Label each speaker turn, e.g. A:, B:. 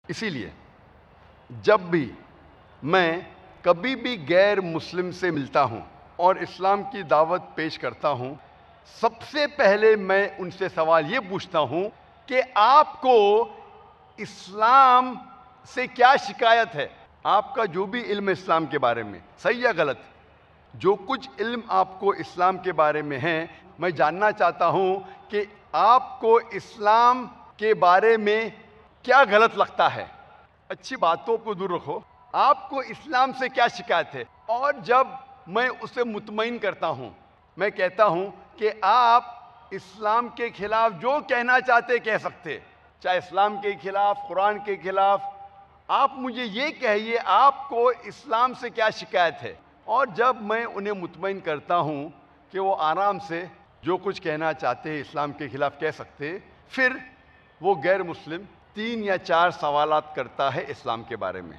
A: اسی لیے جب بھی میں کبھی بھی غیر مسلم سے ملتا ہوں اور اسلام کی دعوت پیش کرتا ہوں، سب سے پہلے میں ان سے سوال یہ پوچھتا ہوں کہ آپ کو اسلام سے کیا شکایت ہے؟ آپ کا جو بھی علم ہے اسلام کے بارے میں، صحیح یا غلط، جو کچھ علم آپ کو اسلام کے بارے میں ہے، میں جاننا چاہتا ہوں کہ آپ کو اسلام کے بارے میں کیا غلط لگتا ہے۔ اچھی باتوں کو دور رکھو، آپ کو اسلام سے کیا شکایت ہے؟ اور جب میں اسے مطمئن کرتا ہوں، میں کہتا ہوں کہ آپ اسلام کے خلاف جو کہنا چاہتے کہہ سکتے، چاہے اسلام کے خلاف، قرآن کے خلاف، آپ مجھے یہ کہیے آپ کو اسلام سے کیا شکایت ہے۔ اور جب میں انہیں مطمئن کرتا ہوں کہ وہ آرام سے جو کچھ کہنا چاہتے ہیں اسلام کے خلاف کہہ سکتے، پھر وہ غیر مسلم 3 یا 4 سوالات کرتا ہے اسلام کے بارے میں۔